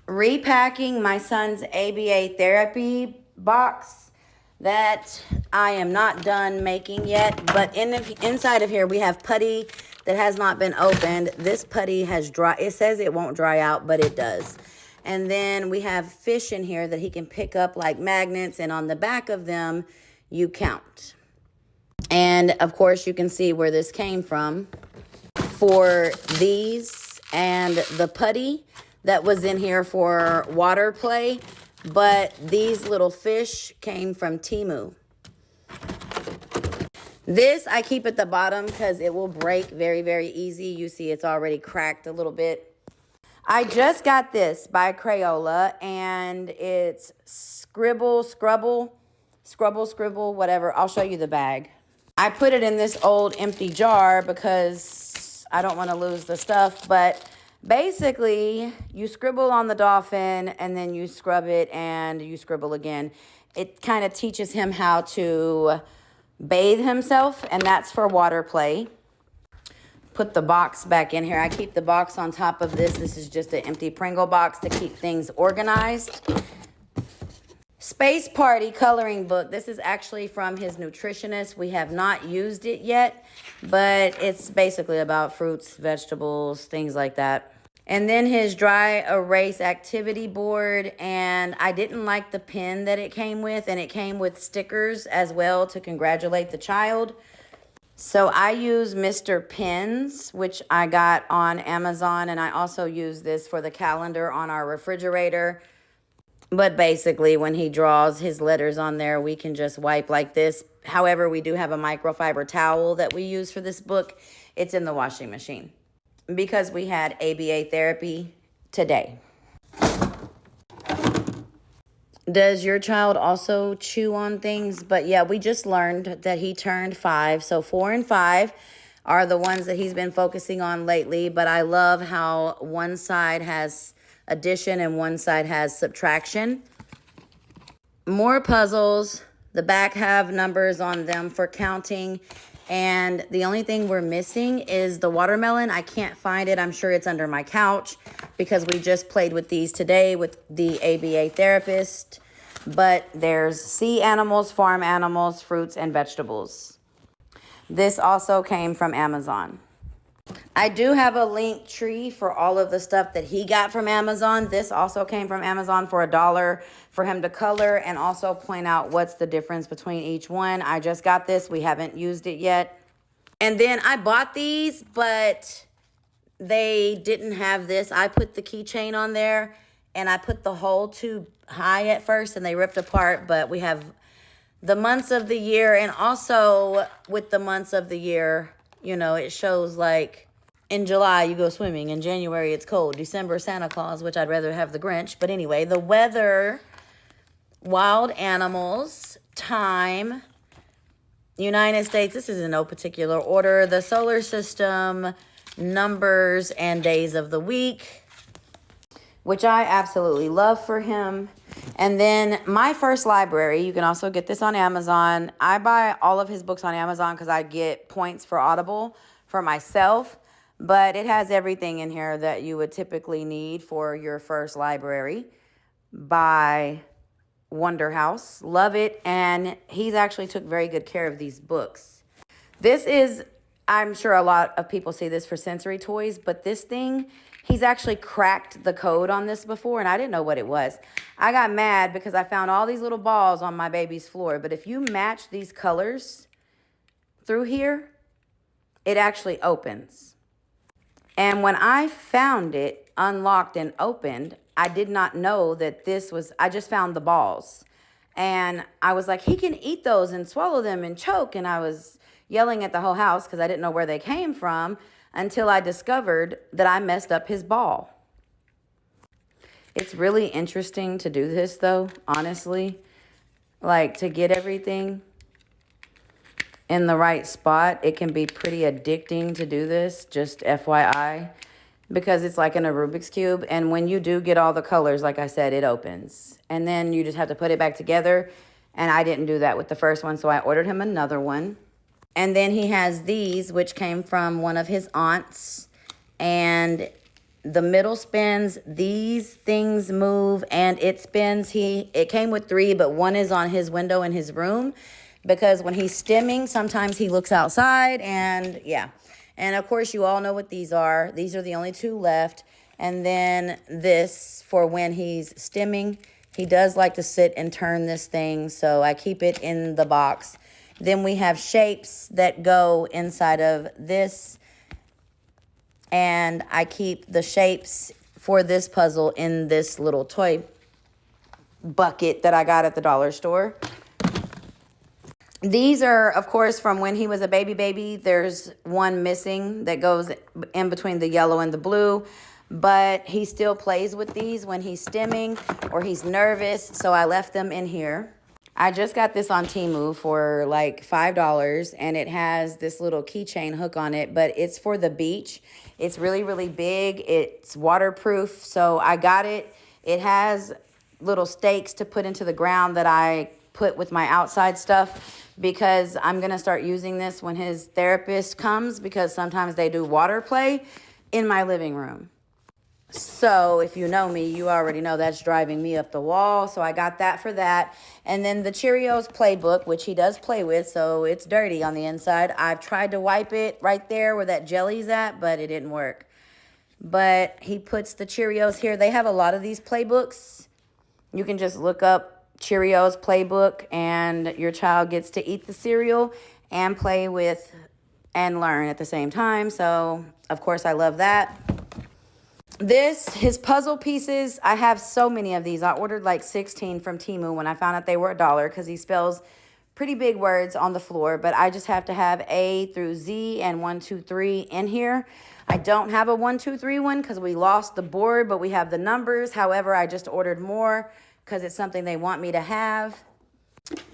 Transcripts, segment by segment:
repacking my son's ABA therapy box that I am not done making yet. But inside of here, we have putty that has not been opened. This putty has dry. It says it won't dry out, but it does. And then we have fish in here that he can pick up like magnets, and on the back of them, you count. And of course, you can see where this came from for these and the putty that was in here for water play. But these little fish came from Temu. This I keep at the bottom because it will break very, very easy. You see it's already cracked a little bit. I just got this by Crayola, and it's Scribble, whatever. I'll show you the bag. I put it in this old empty jar because I don't want to lose the stuff, but basically you scribble on the dolphin and then you scrub it and you scribble again. It kind of teaches him how to bathe himself, and that's for water play. Put the box back in here. I keep the box on top of this. This is just an empty Pringle box to keep things organized. Space Party coloring book. This is actually from his nutritionist. We have not used it yet, but it's basically about fruits, vegetables, things like that. And then his dry erase activity board. And I didn't like the pen that it came with, and it came with stickers as well to congratulate the child. So I use Mr. Pens, which I got on Amazon, and I also use this for the calendar on our refrigerator. But basically, when he draws his letters on there, we can just wipe like this. However, we do have a microfiber towel that we use for this book. It's in the washing machine because we had ABA therapy today. Does your child also chew on things? But yeah, we just learned that he turned 5. So 4 and 5 are the ones that he's been focusing on lately. But I love how one side has addition and one side has subtraction. More puzzles. The back have numbers on them for counting. And the only thing we're missing is the watermelon. I can't find it. I'm sure it's under my couch because we just played with these today with the ABA therapist. But there's sea animals, farm animals, fruits, and vegetables. This also came from Amazon. I do have a link tree for all of the stuff that he got from Amazon. This also came from Amazon for $1 for him to color and also point out what's the difference between each one. I just got this. We haven't used it yet. And then I bought these, but they didn't have this. I put the keychain on there, and I put the hole too high at first, and they ripped apart. But we have the months of the year, and also with the months of the year, you know, it shows like in July you go swimming, in January it's cold, December Santa Claus, which I'd rather have the Grinch. But anyway, the weather, wild animals, time, United States, this is in no particular order, the solar system, numbers, and days of the week, which I absolutely love for him. And then my first library, you can also get this on Amazon. I buy all of his books on Amazon because I get points for Audible for myself. But it has everything in here that you would typically need for your first library by Wonder House. Love it. And he's actually took very good care of these books. This is, I'm sure a lot of people see this for sensory toys, but this thing, he's actually cracked the code on this before, and I didn't know what it was. I got mad because I found all these little balls on my baby's floor, but if you match these colors through here, it actually opens. And when I found it unlocked and opened, I did not know that this was, I just found the balls. And I was like, he can eat those and swallow them and choke. And I was yelling at the whole house because I didn't know where they came from until I discovered that I messed up his ball. It's really interesting to do this though, honestly. Like to get everything in the right spot. It can be pretty addicting to do this, just FYI, because it's like in a Rubik's Cube. And when you do get all the colors, like I said, it opens. And then you just have to put it back together. And I didn't do that with the first one, so I ordered him another one. And then he has these, which came from one of his aunts. And the middle spins, these things move, and it spins. It came with 3, but 1 is on his window in his room, because when he's stimming, sometimes he looks outside, and yeah. And of course, you all know what these are. These are the only 2 left. And then this for when he's stimming. He does like to sit and turn this thing, so I keep it in the box. Then we have shapes that go inside of this, and I keep the shapes for this puzzle in this little toy bucket that I got at the dollar store. These are, of course, from when he was a baby. There's one missing that goes in between the yellow and the blue, but he still plays with these when he's stimming or he's nervous, so I left them in here. I just got this on Temu for like $5, and it has this little keychain hook on it, but it's for the beach. It's really, really big. It's waterproof, so I got it. It has little stakes to put into the ground that I put with my outside stuff, because I'm going to start using this when his therapist comes, because sometimes they do water play in my living room. So if you know me, you already know that's driving me up the wall. So I got that for that. And then the Cheerios playbook, which he does play with, so it's dirty on the inside. I've tried to wipe it right there where that jelly's at, but it didn't work. But he puts the Cheerios here. They have a lot of these playbooks. You can just look up Cheerios playbook, and your child gets to eat the cereal and play with and learn at the same time. So, of course, I love that. His puzzle pieces, I have so many of these. I ordered like 16 from Temu when I found out they were $1, because he spells pretty big words on the floor, but I just have to have A through Z and 1, 2, 3 in here. I don't have a 1, 2, 3 one because we lost the board, but we have the numbers. However, I just ordered more because it's something they want me to have.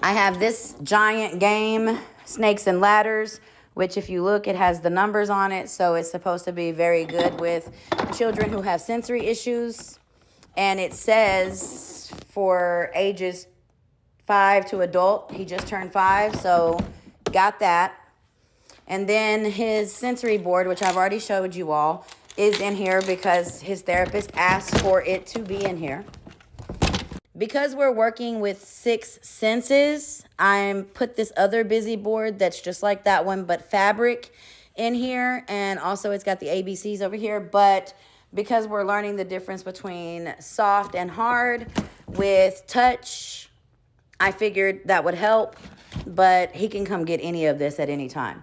I have this giant game, Snakes and Ladders, which if you look, it has the numbers on it. So it's supposed to be very good with children who have sensory issues. And it says for ages 5 to adult. He just turned 5, so got that. And then his sensory board, which I've already showed you all, is in here because his therapist asked for it to be in here. Because we're working with 6 senses, I put this other busy board that's just like that one, but fabric in here. And also it's got the ABCs over here. But because we're learning the difference between soft and hard with touch, I figured that would help. But he can come get any of this at any time.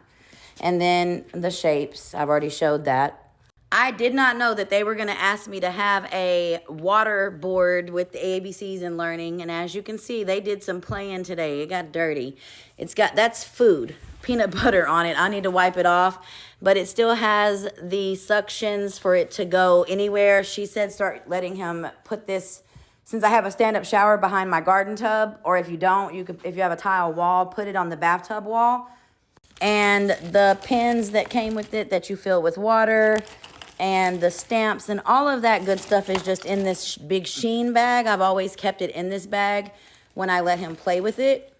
And then the shapes, I've already showed that. I did not know that they were going to ask me to have a water board with the ABCs and learning. And as you can see, they did some playing today. It got dirty. That's food, peanut butter on it. I need to wipe it off. But it still has the suctions for it to go anywhere. She said start letting him put this, since I have a stand-up shower behind my garden tub, or if you don't, if you have a tile wall, put it on the bathtub wall. And the pens that came with it that you fill with water, and the stamps and all of that good stuff is just in this big Sheen bag. I've always kept it in this bag when I let him play with it.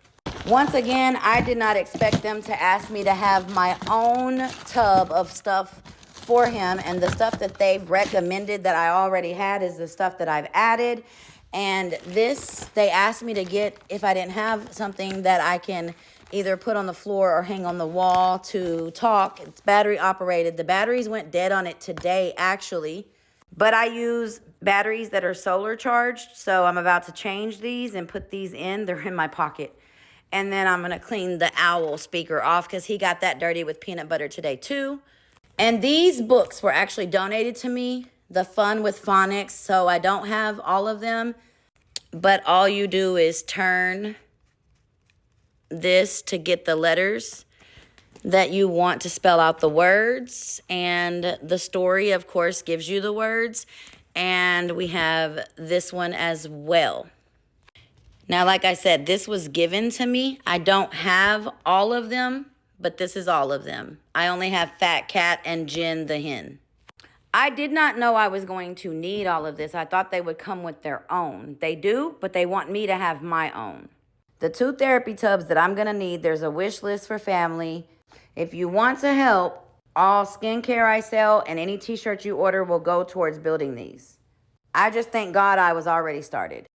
Once again, I did not expect them to ask me to have my own tub of stuff for him. And the stuff that they've recommended that I already had is the stuff that I've added. And this, they asked me to get if I didn't have something that I can either put on the floor or hang on the wall to talk. It's battery operated. The batteries went dead on it today, actually. But I use batteries that are solar charged. So I'm about to change these and put these in. They're in my pocket. And then I'm going to clean the owl speaker off because he got that dirty with peanut butter today too. And these books were actually donated to me. The Fun with Phonics. So I don't have all of them. But all you do is turn this to get the letters that you want to spell out the words, and the story of course gives you the words. And we have this one as well. Now, like I said, this was given to me. I don't have all of them, but this is all of them. I only have Fat Cat and Jen the hen. I did not know I was going to need all of this. I thought they would come with their own. They do, but they want me to have my own. The 2 therapy tubs that I'm going to need, there's a wish list for family. If you want to help, All skincare I sell and any t-shirt you order will go towards building these. I just thank God I was already started.